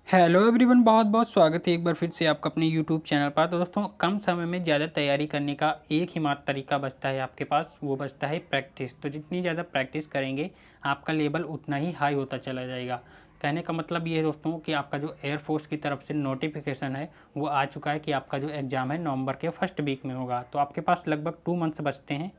Hello everyone, बहुत बहुत स्वागत है एक बार फिर से आपका अपने यूट्यूब चैनल पर। तो दोस्तों, कम समय में ज़्यादा तैयारी करने का एक ही मात्र तरीका बचता है आपके पास, वो बचता है प्रैक्टिस। तो जितनी ज़्यादा प्रैक्टिस करेंगे आपका लेवल उतना ही हाई होता चला जाएगा। कहने का मतलब ये है दोस्तों कि आपका जो एयरफोर्स की तरफ से नोटिफिकेशन है वो आ चुका है कि आपका जो एग्ज़ाम है नवंबर के फर्स्ट वीक में होगा। तो आपके पास लगभग 2 मंथ्स बचते हैं।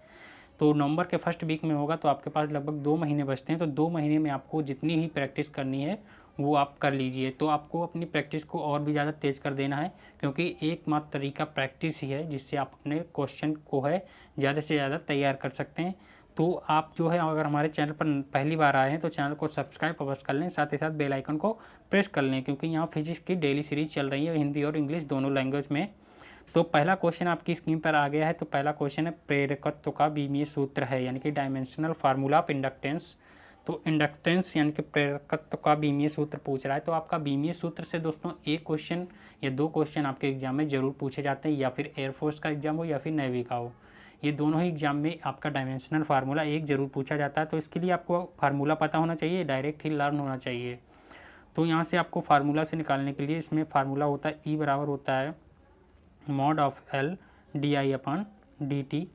तो नवंबर के फर्स्ट वीक में होगा तो आपके पास लगभग 2 महीने बचते हैं। तो 2 महीने में आपको जितनी ही प्रैक्टिस करनी है वो आप कर लीजिए। तो आपको अपनी प्रैक्टिस को और भी ज़्यादा तेज़ कर देना है, क्योंकि एकमात्र तरीका प्रैक्टिस ही है जिससे आप अपने क्वेश्चन को है ज़्यादा से ज़्यादा तैयार कर सकते हैं। तो आप जो है अगर हमारे चैनल पर पहली बार आए हैं तो चैनल को सब्सक्राइब अवश्य कर लें, साथ ही साथ बेल आइकन को प्रेस कर लें, क्योंकि यहाँ फिजिक्स की डेली सीरीज चल रही है हिंदी और इंग्लिश दोनों लैंग्वेज में। तो पहला क्वेश्चन आपकी स्क्रीन पर आ गया है। तो पहला क्वेश्चन है प्रेरकत्व का बीमीय सूत्र है, यानी कि डायमेंशनल फार्मूला ऑफ इंडक्टेंस। तो इंडक्टेंस यानी कि प्रेरकत्व का बीमीय सूत्र पूछ रहा है। तो आपका बीमीय सूत्र से दोस्तों एक क्वेश्चन या दो क्वेश्चन आपके एग्जाम में जरूर पूछे जाते हैं, या फिर एयरफोर्स का एग्जाम हो या फिर नेवी का हो, ये दोनों ही एग्जाम में आपका डायमेंशनल फार्मूला एक जरूर पूछा जाता है। तो इसके लिए आपको फार्मूला पता होना चाहिए, डायरेक्ट ही लर्न होना चाहिए। तो यहाँ से आपको फार्मूला से निकालने के लिए इसमें फार्मूला होता है ई बराबर होता है mod of L D I upon D T.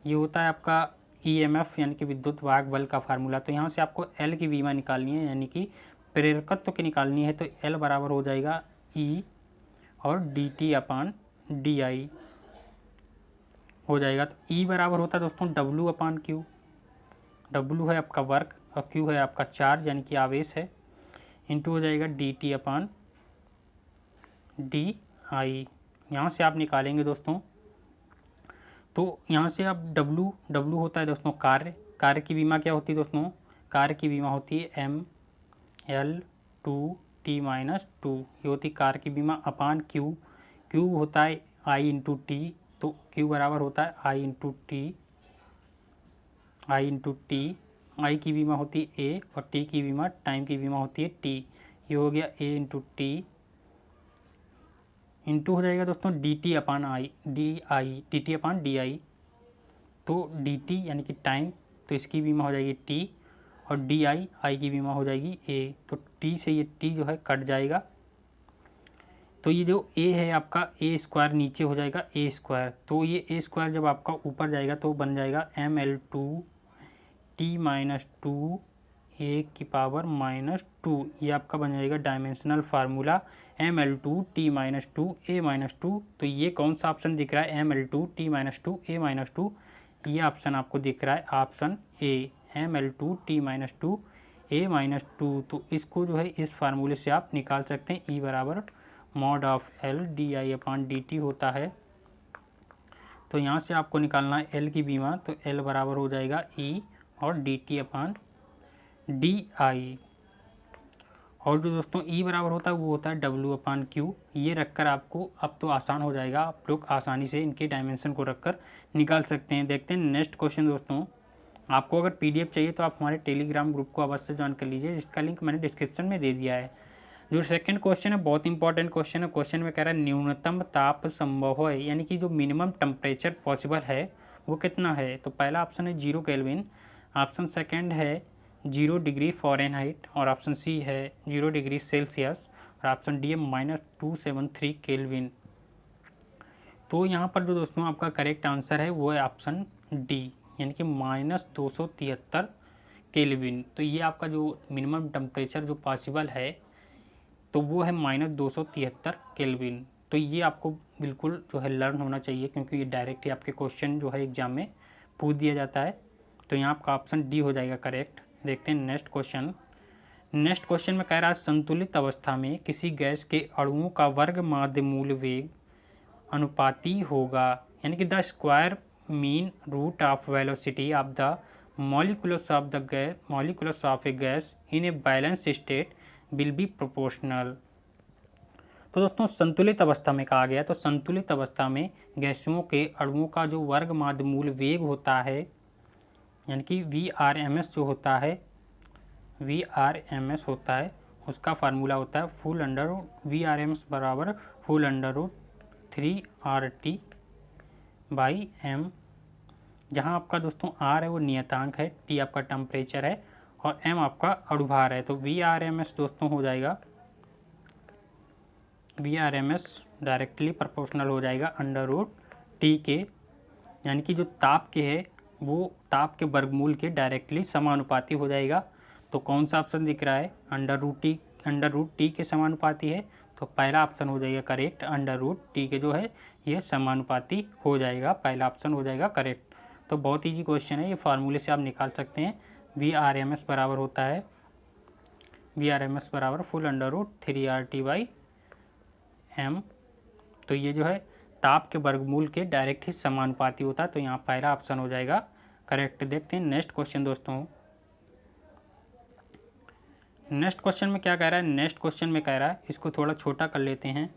ये होता है आपका ईएमएफ यानी कि विद्युत वाहक बल का फार्मूला। तो यहाँ से आपको एल की विमा निकालनी है, यानी कि प्रेरकत्व की निकालनी है। तो एल बराबर हो जाएगा ई और D T upon D I हो जाएगा। तो ई बराबर होता है दोस्तों डब्लू अपॉन क्यू। डब्लू है आपका वर्क और क्यू है आपका चार्ज यानी कि आवेश है, इंटू हो जाएगा D T upon D I. यहाँ से आप निकालेंगे दोस्तों, तो यहाँ से आप डब्लू होता है दोस्तों कार्य की बीमा क्या होती है दोस्तों, कार्य की बीमा होती है M L two T minus two. ये होती है कार्य की बीमा अपान क्यू होता है आई इंटू टी। तो क्यू बराबर होता है आई इंटू टी। आई की बीमा होती है ए और टी की बीमा टाइम की बीमा होती है टी। ये हो गया ए इंटू टी, इंटू हो जाएगा दोस्तों D T upon I D T upon D I. तो डी टी यानी कि टाइम, तो इसकी बीमा हो जाएगी टी और डी आई की बीमा हो जाएगी ए। तो टी से ये टी जो है कट जाएगा। तो ये जो ए है आपका ए स्क्वायर नीचे हो जाएगा ए स्क्वायर। तो ये ए स्क्वायर जब आपका ऊपर जाएगा तो बन जाएगा M L two T minus two A की पावर माइनस टू। ये आपका बन जाएगा dimensional formula M L two T minus two A minus two. तो ये कौन सा ऑप्शन दिख रहा है, M L two T minus two A minus two, ये ऑप्शन आपको दिख रहा है option A, M L two T minus two A minus two. तो इसको जो है इस फार्मूले से आप निकाल सकते हैं, ई बराबर mod of L D I upon D T होता है। तो यहाँ से आपको निकालना है एल की बीमा। तो एल बराबर हो जाएगा ई और D T upon D I. और जो दोस्तों ई बराबर होता है वो होता है डब्ल्यू अपान क्यू। ये रखकर आपको अब तो आसान हो जाएगा, आप लोग आसानी से इनके डायमेंशन को रखकर निकाल सकते हैं। देखते हैं नेक्स्ट क्वेश्चन दोस्तों। आपको अगर पीडीएफ चाहिए तो आप हमारे टेलीग्राम ग्रुप को अवश्य ज्वाइन कर लीजिए, जिसका लिंक मैंने डिस्क्रिप्शन में दे दिया है। जो सेकंड क्वेश्चन है बहुत इंपॉर्टेंट क्वेश्चन है। क्वेश्चन में कह रहा है न्यूनतम ताप संभव है, यानी कि जो मिनिमम टेम्परेचर पॉसिबल है वो कितना है। तो पहला ऑप्शन है 0 केल्विन, ऑप्शन सेकेंड है 0 डिग्री फ़ारेनहाइट और ऑप्शन सी है 0 डिग्री सेल्सियस और ऑप्शन डी है -273 केल्विन। तो यहाँ पर जो दोस्तों आपका करेक्ट आंसर है वो है ऑप्शन डी, यानी कि -273 केल्विन। तो ये आपका जो मिनिमम टेम्परेचर जो पॉसिबल है तो वो है -273 केल्विन। तो ये आपको बिल्कुल जो है लर्न होना चाहिए, क्योंकि ये डायरेक्ट ही आपके क्वेश्चन जो है एग्जाम में पूछ दिया जाता है। तो यहाँ आपका ऑप्शन डी हो जाएगा करेक्ट। देखते हैं नेक्स्ट क्वेश्चन। नेक्स्ट क्वेश्चन में कह रहा है संतुलित अवस्था में किसी गैस के अणुओं का वर्ग माध्य मूल वेग अनुपाती होगा, यानी कि the square mean root of velocity of the molecules of a gas in a balance state will be proportional. तो दोस्तों संतुलित अवस्था में कहा गया, तो संतुलित अवस्था में गैसों के अणुओं का जो वर्ग माध्य मूल वेग होता है, यानी कि VRMS जो होता है, VRMS होता है, उसका फार्मूला होता है फुल अंडर रूट VRMS बराबर full under root 3RT by M, जहाँ आपका दोस्तों R है वो नियतांक है, T आपका टेम्परेचर है और M आपका अणुभार है। तो VRMS दोस्तों हो जाएगा VRMS डायरेक्टली प्रोपोर्शनल हो जाएगा अंडर रूट टी के, यानी कि जो ताप के है वो ताप के वर्गमूल के डायरेक्टली समानुपाती हो जाएगा। तो कौन सा ऑप्शन दिख रहा है, अंडर रूट टी के समानुपाती है, तो पहला ऑप्शन हो जाएगा करेक्ट, अंडर रूट टी के जो है ये समानुपाती हो जाएगा, पहला ऑप्शन हो जाएगा करेक्ट। तो बहुत ईजी क्वेश्चन है, ये फार्मूले से आप निकाल सकते हैं। VRMS बराबर होता है, VRMS बराबर फुल अंडर रूट 3RT/m। तो ये जो है ताप के वर्गमूल के डायरेक्ट ही समानुपाती होता है, तो यहाँ पहला ऑप्शन हो जाएगा करेक्ट। देखते हैं नेक्स्ट क्वेश्चन दोस्तों। नेक्स्ट क्वेश्चन में क्या कह रहा है, नेक्स्ट क्वेश्चन में कह रहा है, इसको थोड़ा छोटा कर लेते हैं।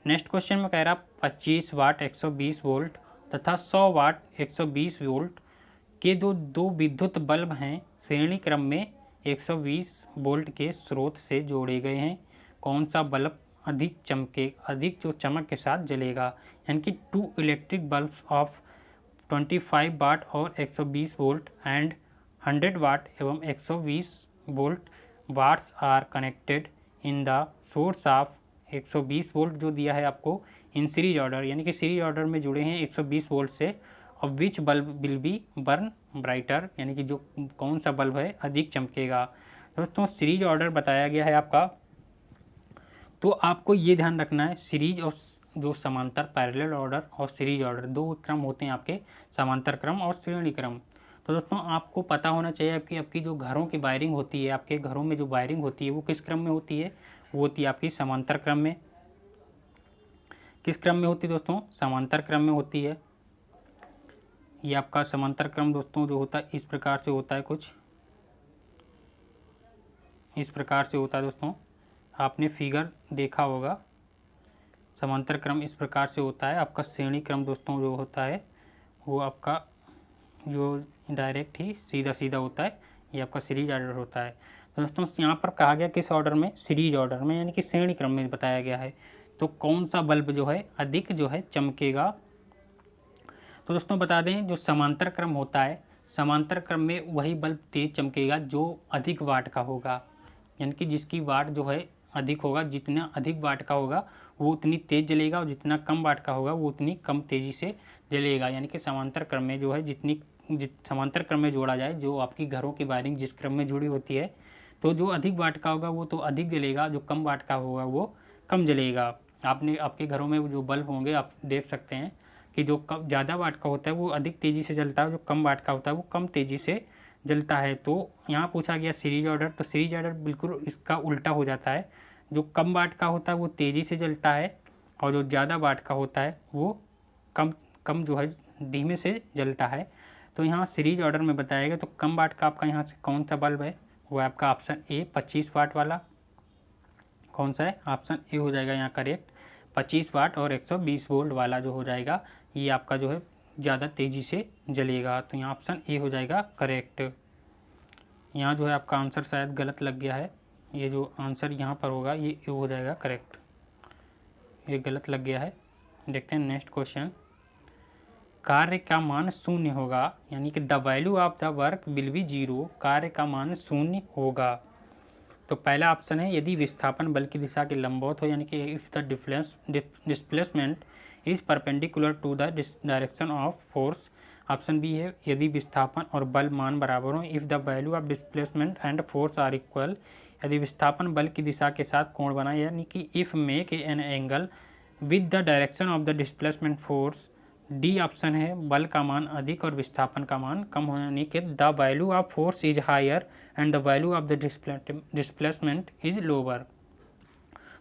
नेक्स्ट क्वेश्चन में कह रहा है 25 वाट 120 वोल्ट तथा 100 वाट 120 वोल्ट के दो विद्युत बल्ब हैं, श्रेणी क्रम में 120 वोल्ट के स्रोत से जोड़े गए हैं। कौन सा बल्ब अधिक जो चमक के साथ जलेगा, यानी कि 2 इलेक्ट्रिक बल्ब्स ऑफ 25 वाट और 120 वोल्ट एंड 100 वाट एवं 120 volt watts are connected in the source of 120 volt जो दिया है आपको इन सीरीज ऑर्डर, यानी कि सीरीज ऑर्डर में जुड़े हैं 120 वोल्ट से। और which bulb will be burn brighter, यानी कि जो कौन सा बल्ब है अधिक चमकेगा। दोस्तों सीरीज ऑर्डर बताया गया है आपका, तो आपको ये ध्यान रखना है सीरीज और जो समांतर पैरेलल ऑर्डर और सीरीज ऑर्डर दो क्रम होते हैं आपके, समांतर क्रम और श्रेणी क्रम। तो दोस्तों आपको पता होना चाहिए कि आपकी जो घरों की वायरिंग होती है, आपके घरों में जो वायरिंग होती है वो किस क्रम में होती है, वो होती है आपकी समांतर क्रम में। किस क्रम में होती है दोस्तों, समांतर क्रम में होती है। ये आपका समांतर क्रम दोस्तों जो होता है इस प्रकार से होता है, कुछ इस प्रकार से होता है दोस्तों, आपने फिगर देखा होगा। समांतर क्रम इस प्रकार से होता है। आपका श्रेणी क्रम दोस्तों जो होता है वो आपका जो डायरेक्ट ही सीधा सीधा होता है, ये आपका सीरीज ऑर्डर होता है। तो दोस्तों यहाँ पर कहा गया किस ऑर्डर में, सीरीज ऑर्डर में, यानी कि श्रेणी क्रम में बताया गया है। तो कौन सा बल्ब जो है अधिक जो है चमकेगा। तो दोस्तों बता दें जो समांतर क्रम होता है, समांतर क्रम में वही बल्ब तेज चमकेगा जो अधिक वाट का होगा, यानी कि जिसकी वाट जो है अधिक होगा, जितना अधिक वाट का होगा वो उतनी तेज जलेगा और जितना कम वाट का होगा वो उतनी कम तेज़ी से जलेगा। यानी कि समांतर क्रम में जो है समांतर क्रम में जोड़ा जाए, जो आपकी घरों की वायरिंग जिस क्रम में जुड़ी होती है, तो जो अधिक वाट का होगा वो तो अधिक जलेगा, जो कम वाट का होगा वो कम जलेगा। आपके घरों में जो बल्ब होंगे आप देख सकते हैं कि जो कम ज़्यादा वाट का होता है वो अधिक तेज़ी से जलता है, जो कम वाट का होता है वो कम तेज़ी से जलता है। तो यहाँ पूछा गया सीरीज ऑर्डर, तो सीरीज ऑर्डर बिल्कुल इसका उल्टा हो जाता है। जो कम वाट का होता है वो तेज़ी से जलता है और जो ज़्यादा वाट का होता है वो कम जो है धीमे से जलता है। तो यहाँ सीरीज ऑर्डर में बताया गया, तो कम वाट का आपका यहाँ से कौन सा बल्ब है, वो है आपका ऑप्शन ए 25 वाट वाला। कौन सा है, ऑप्शन ए हो जाएगा यहाँ करेक्ट, 25 वाट और 120 वोल्ट वाला जो हो जाएगा ये आपका जो है ज़्यादा तेज़ी से जलेगा। तो यहाँ ऑप्शन ए हो जाएगा करेक्ट। यहाँ जो है आपका आंसर शायद गलत लग गया है, ये जो आंसर यहाँ पर होगा ये ए हो जाएगा करेक्ट, ये गलत लग गया है। देखते हैं नेक्स्ट क्वेश्चन। कार्य का मान शून्य होगा, यानी कि the value of the work will be zero, कार्य का मान शून्य होगा। तो पहला ऑप्शन है यदि विस्थापन बल की दिशा के लंबवत हो, यानी कि if the displacement is perpendicular to the direction of force. Option B है यदि विस्थापन और बल मान बराबर हो, if the value of displacement and force are equal, यदि विस्थापन बल की दिशा के साथ कोण बनाए, यानी कि if make an angle with the direction of the displacement force. D option है बल का मान अधिक और विस्थापन का मान कम होने के the value of force is higher and the value of the displacement is lower.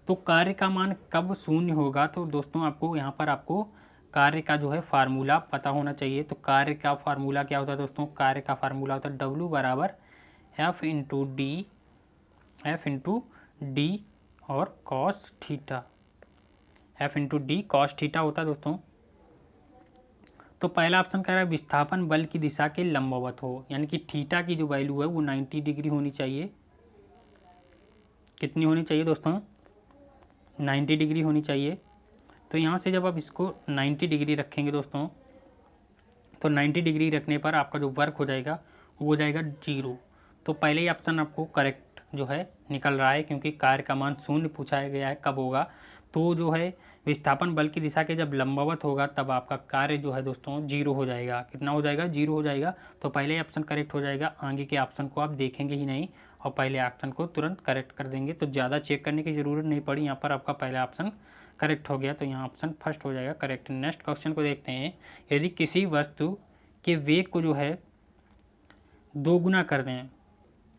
तो कार्य का मान कब शून्य होगा, तो दोस्तों आपको यहाँ पर आपको कार्य का जो है फार्मूला पता होना चाहिए। तो कार्य का फार्मूला क्या होता है दोस्तों, कार्य का फार्मूला होता है W बराबर एफ इंटू डी और cos theta, F into D cos theta होता है दोस्तों। तो पहला ऑप्शन कह रहा है विस्थापन बल की दिशा के लंबवत हो, यानी कि थीटा की जो वैल्यू है वो 90 डिग्री होनी चाहिए। कितनी होनी चाहिए दोस्तों, 90 डिग्री होनी चाहिए। तो यहाँ से जब आप इसको 90 डिग्री रखेंगे दोस्तों, तो 90 डिग्री रखने पर आपका जो वर्क हो जाएगा वो हो जाएगा जीरो। तो पहले ही ऑप्शन आपको करेक्ट जो है निकल रहा है, क्योंकि कार्य का मान शून्य पूछा गया है कब होगा, तो जो है विस्थापन बल की दिशा के जब लंबवत होगा तब आपका कार्य जो है दोस्तों जीरो हो जाएगा। कितना हो जाएगा? जीरो हो जाएगा। तो पहले ऑप्शन करेक्ट हो जाएगा, आगे के ऑप्शन को आप देखेंगे ही नहीं और पहले ऑप्शन को तुरंत करेक्ट कर देंगे, तो ज़्यादा चेक करने की ज़रूरत नहीं पड़ी। यहाँ पर आपका पहला ऑप्शन करेक्ट हो गया, तो यहाँ ऑप्शन फर्स्ट हो जाएगा करेक्ट। नेक्स्ट क्वेश्चन को देखते हैं। यदि किसी वस्तु के वेग को जो है दोगुना कर दें,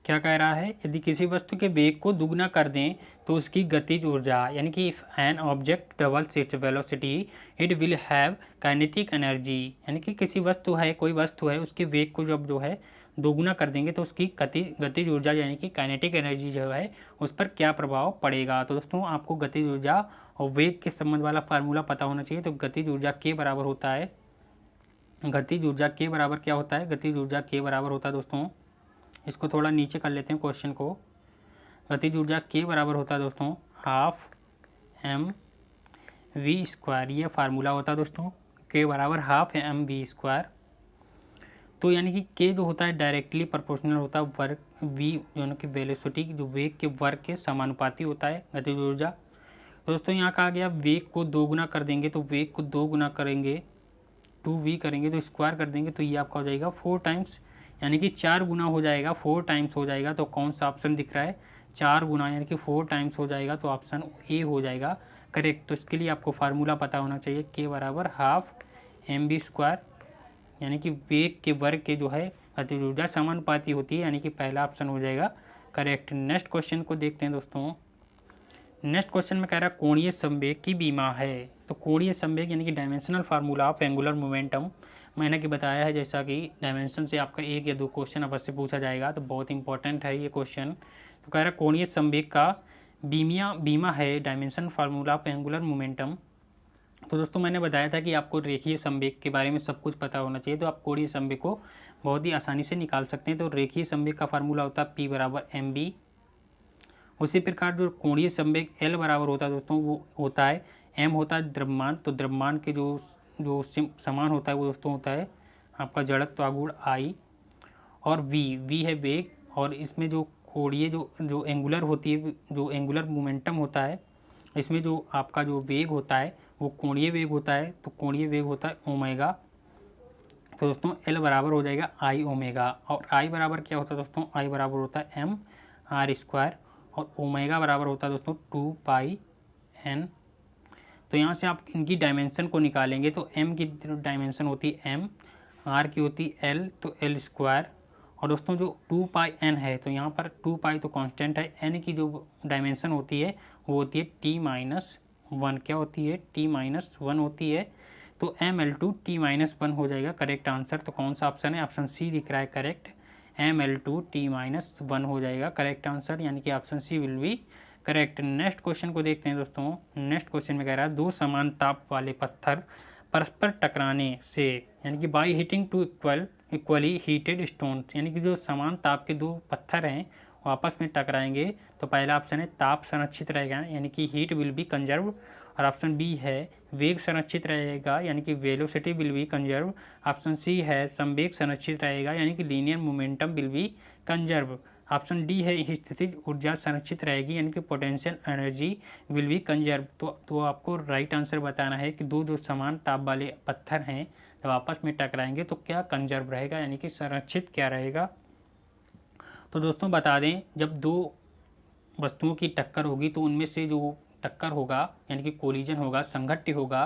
क्या कह रहा है? यदि किसी वस्तु के वेग को दुगना कर दें तो उसकी गतिज ऊर्जा, यानी कि if an object doubles its velocity it will have kinetic energy, यानी कि किसी वस्तु है, कोई वस्तु है, उसके वेग को जब जो है दोगुना कर देंगे तो उसकी गतिज ऊर्जा यानी कि काइनेटिक एनर्जी जो है उस पर क्या प्रभाव पड़ेगा। तो दोस्तों आपको गतिज ऊर्जा और वेग के संबंध वाला फार्मूला पता होना चाहिए। तो गतिज ऊर्जा के बराबर होता है, गतिज ऊर्जा के बराबर क्या होता है? गतिज ऊर्जा के बराबर होता है दोस्तों, इसको थोड़ा नीचे कर लेते हैं क्वेश्चन को। गतिज ऊर्जा के बराबर होता है दोस्तों हाफ एम वी स्क्वायर, ये फार्मूला होता है दोस्तों, के बराबर हाफ एम वी स्क्वायर। तो यानी कि के जो होता है डायरेक्टली प्रोपोर्शनल होता है वर्ग वी यानी कि वेलोसिटी जो वेग के वर्ग के समानुपाती होता है गतिज ऊर्जा। तो दोस्तों यहाँ कहा गया वेग को दोगुना कर देंगे, तो वेग को दोगुना करेंगे 2v करेंगे तो स्क्वायर कर देंगे, तो ये आपका हो जाएगा 4 टाइम्स, यानी कि 4 गुना हो जाएगा, 4 टाइम्स हो जाएगा। तो कौन सा ऑप्शन दिख रहा है? 4 गुना यानी कि 4 टाइम्स हो जाएगा, तो ऑप्शन ए हो जाएगा करेक्ट। तो इसके लिए आपको फार्मूला पता होना चाहिए, के बराबर हाफ एम बी स्क्वायर, यानी कि वेग के वर्ग के जो है गतिज ऊर्जा समानुपाती होती है, यानी कि पहला ऑप्शन हो जाएगा करेक्ट। नेक्स्ट क्वेश्चन को देखते हैं दोस्तों। नेक्स्ट क्वेश्चन में कह रहा है कोणीय संवेग की बीमा है। तो कोणीय संवेग यानी कि dimensional formula of angular momentum, मैंने कि बताया है जैसा कि डायमेंशन से आपका 1 या 2 क्वेश्चन अवश्य पूछा जाएगा, तो बहुत इंपॉर्टेंट है ये क्वेश्चन। तो कह रहा है कोणीय संवेग का बीमा है dimension formula of angular momentum. तो दोस्तों मैंने बताया था कि आपको रेखीय संवेग के बारे में सब कुछ पता होना चाहिए, तो आप कोणीय संवेग को बहुत ही आसानी से निकाल सकते हैं। तो रेखीय संवेग का फार्मूला होता है P बराबर mb। उसी प्रकार जो कोणीय संवेग L बराबर होता है दोस्तों वो होता है m होता है द्रव्यमान, तो द्रव्यमान के जो समान होता है वो दोस्तों होता है आपका जड़त्व आघूर्ण I, और v है वेग, और इसमें जो कोणीय जो एंगुलर होती है, जो एंगुलर मोमेंटम होता है, इसमें जो आपका जो वेग होता है वो कोणीय वेग होता है, तो कोणीय वेग होता है ओमेगा। तो दोस्तों L बराबर हो जाएगा I ओमेगा, और I बराबर क्या होता है दोस्तों? I बराबर होता है m r स्क्वायर, और ओमेगा बराबर होता है दोस्तों 2 पाई n। तो यहाँ से आप इनकी डायमेंशन को निकालेंगे, तो m की डायमेंशन होती है m, r की होती है l, तो l स्क्वायर, और दोस्तों जो 2 पाई n है, तो यहाँ पर 2 पाई तो कांस्टेंट है, n की जो डायमेंशन होती है वो होती है t-1, क्या होती है? t-1 होती है। तो ml2 t-1 हो जाएगा करेक्ट आंसर। तो कौन सा ऑप्शन है? ऑप्शन सी दिख रहा है करेक्ट, ml2 t-1 हो जाएगा करेक्ट आंसर, यानी कि option C will be correct. Next question को देखते हैं दोस्तों। नेक्स्ट क्वेश्चन में कह रहा है दो समान ताप वाले पत्थर परस्पर टकराने से, यानी कि by heating to equally heated stone, यानी कि जो समान ताप के दो पत्थर हैं वो आपस में टकराएंगे, तो पहला ऑप्शन है ताप संरक्षित रहेगा, यानी कि हीट विल बी कंजर्व, और ऑप्शन बी है वेग संरक्षित रहेगा, यानी कि velocity will be conserve, option C है संवेग संरक्षित रहेगा, यानी कि linear momentum will be conserve, option D है स्थितिज ऊर्जा संरक्षित रहेगी, यानी कि potential energy will be conserve. तो आपको राइट आंसर बताना है कि दो जो समान ताप वाले पत्थर हैं जब आपस में टकराएंगे तो क्या कंजर्व रहेगा, यानी कि संरक्षित क्या रहेगा। तो दोस्तों बता दें, जब दो वस्तुओं की टक्कर होगी तो उनमें से जो टक्कर होगा यानी कि कोलिजन होगा, संघट्य होगा,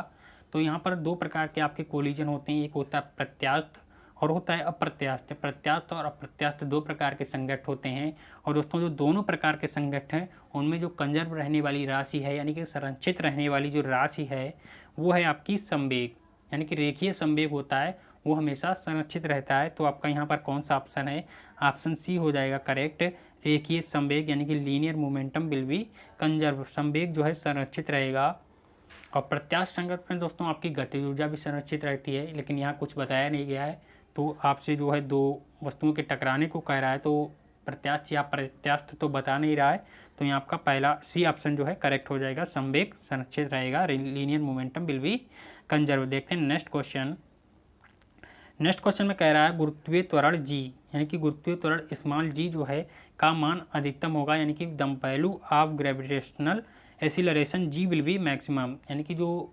तो यहाँ पर दो प्रकार के आपके कोलिजन होते हैं, एक होता है प्रत्यास्थ और होता है अप्रत्यास्थ। प्रत्यास्थ और अप्रत्यास्थ दो प्रकार के संघट्ट होते हैं, और दोस्तों जो दोनों प्रकार के संघट्ट हैं उनमें जो कंजर्व रहने वाली राशि है, यानी कि संरक्षित रहने वाली जो राशि है वो है आपकी संवेग, यानी कि रेखीय संवेग होता है वो हमेशा संरक्षित रहता है। तो आपका यहाँ पर कौन सा ऑप्शन है? ऑप्शन सी हो जाएगा करेक्ट, रेखीय संवेग यानी कि linear momentum will be conserve, संवेग जो है संरक्षित रहेगा। और प्रत्यास्थ संघट्ट में दोस्तों आपकी गतिज ऊर्जा भी संरक्षित रहती है, लेकिन यहाँ कुछ बताया नहीं गया है, तो आपसे जो है दो वस्तुओं के टकराने को कह रहा है, तो प्रत्यास्थ या प्रत्यास्थ तो बता नहीं रहा है, तो यहाँ आपका पहला सी ऑप्शन जो है करेक्ट हो जाएगा, संवेग संरक्षित रहेगा, linear momentum will be conserve. देखते हैं नेक्स्ट क्वेश्चन। नेक्स्ट क्वेश्चन में कह रहा है गुरुत्वीय त्वरण जी यानी कि गुरुत्वीय त्वरण स्मॉल जी जो है का मान अधिकतम होगा, यानी कि the value of gravitational acceleration G will be maximum, यानी कि जो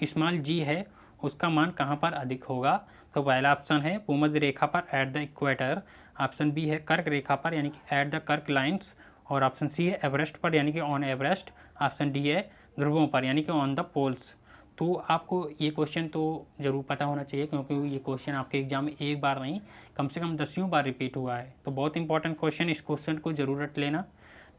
स्मॉल जी है उसका मान कहाँ पर अधिक होगा। तो पहला ऑप्शन है भूमध्य रेखा पर at the equator, option B है कर्क रेखा पर यानी कि एट द कर्क लाइन्स, और ऑप्शन सी है एवरेस्ट पर यानी कि ऑन एवरेस्ट, ऑप्शन डी है ध्रुवों पर यानी कि ऑन द पोल्स। तो आपको ये क्वेश्चन तो ज़रूर पता होना चाहिए, क्योंकि ये क्वेश्चन आपके एग्जाम में एक बार नहीं कम से कम 10वीं बार रिपीट हुआ है। तो बहुत इंपॉर्टेंट क्वेश्चन, इस क्वेश्चन को जरूर रट लेना।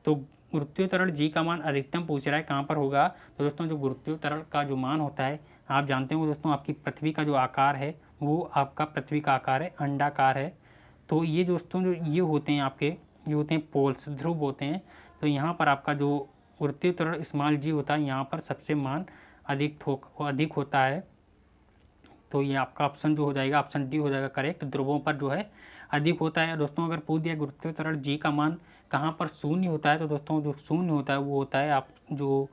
तो गुरुत्वीय त्वरण जी का मान अधिकतम पूछ रहा है कहाँ पर होगा। तो दोस्तों जो गुरुत्वीय त्वरण का जो मान होता है, आप जानते हो दोस्तों, आपकी पृथ्वी का जो आकार है वो आपका पृथ्वी का आकार है, अंडाकार है। तो ये दोस्तों जो ये होते हैं आपके, ये होते हैं पोल्स, ध्रुव होते हैं। तो यहाँ पर आपका जो गुरुत्वीय त्वरण स्मॉल जी होता है, यहाँ पर सबसे मान अधिक होता है। तो ये आपका ऑप्शन जो हो जाएगा, ऑप्शन डी हो जाएगा करेक्ट, ध्रुवों पर जो है अधिक होता है। दोस्तों अगर पूछ दिया गुरुत्वीय त्वरण जी का मान कहाँ पर शून्य होता है, तो दोस्तों जो शून्य होता है वो होता है आप जो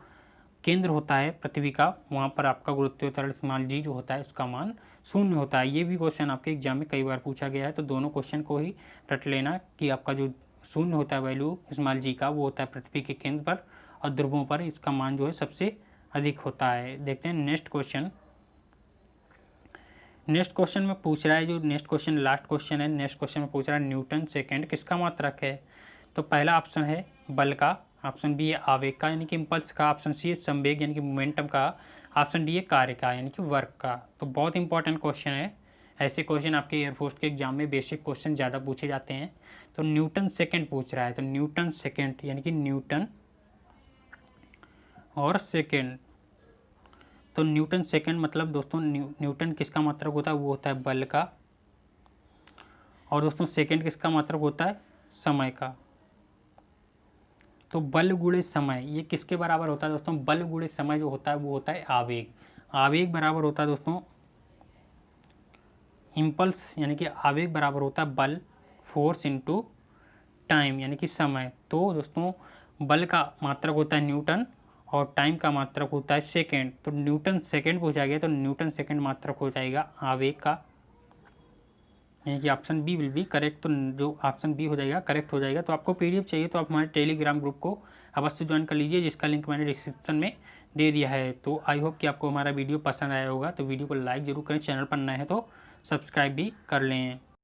केंद्र होता है पृथ्वी का, वहाँ पर आपका गुरुत्वीय त्वरण स्मॉल जी जो होता है उसका मान शून्य होता है। ये भी क्वेश्चन आपके एग्जाम में कई बार पूछा गया है। तो दोनों क्वेश्चन को ही रट लेना कि आपका जो शून्य होता है वैल्यू स्मॉल जी का, वो होता है पृथ्वी के केंद्र पर, और ध्रुवों पर इसका मान जो है सबसे अधिक होता है। देखते हैं नेक्स्ट क्वेश्चन। नेक्स्ट क्वेश्चन में पूछ रहा है, जो नेक्स्ट क्वेश्चन लास्ट क्वेश्चन है, नेक्स्ट क्वेश्चन में पूछ रहा है न्यूटन सेकेंड किसका मात्रक है। तो पहला ऑप्शन है बल का, ऑप्शन बी है आवेग का यानी कि इम्पल्स का, ऑप्शन सी है संवेग यानी कि मोमेंटम का, ऑप्शन डी है कार्य का यानी कि वर्क का। तो बहुत इंपॉर्टेंट क्वेश्चन है, ऐसे क्वेश्चन आपके एयरफोर्स के एग्जाम में बेसिक क्वेश्चन ज़्यादा पूछे जाते हैं। तो न्यूटन सेकेंड पूछ रहा है, तो न्यूटन सेकेंड यानी कि न्यूटन और सेकेंड। तो न्यूटन सेकेंड मतलब दोस्तों न्यूटन किसका मात्रक होता है, वो होता है बल का, और दोस्तों सेकेंड किसका मात्रक होता है, समय का। तो बल गुणे समय ये किसके बराबर होता है दोस्तों, बल गुणे समय जो होता है वो होता है आवेग। आवेग बराबर होता है दोस्तों इम्पल्स, यानी कि आवेग बराबर होता है बल, फोर्स इनटू टाइम यानी कि समय। तो दोस्तों बल का मात्रक होता है न्यूटन और टाइम का मात्रक होता है सेकेंड। तो न्यूटन सेकेंड पूछा गया, तो न्यूटन सेकेंड मात्रक हो जाएगा आवेग का, यानी कि option B will be correct. तो जो ऑप्शन बी हो जाएगा करेक्ट हो जाएगा। तो आपको पीडीएफ चाहिए तो आप हमारे टेलीग्राम ग्रुप को अवश्य ज्वाइन कर लीजिए, जिसका लिंक मैंने डिस्क्रिप्शन में दे दिया है। तो आई होप कि आपको हमारा वीडियो पसंद आया होगा। तो वीडियो को लाइक जरूर करें, चैनल पर नए हैं तो सब्सक्राइब भी कर लें।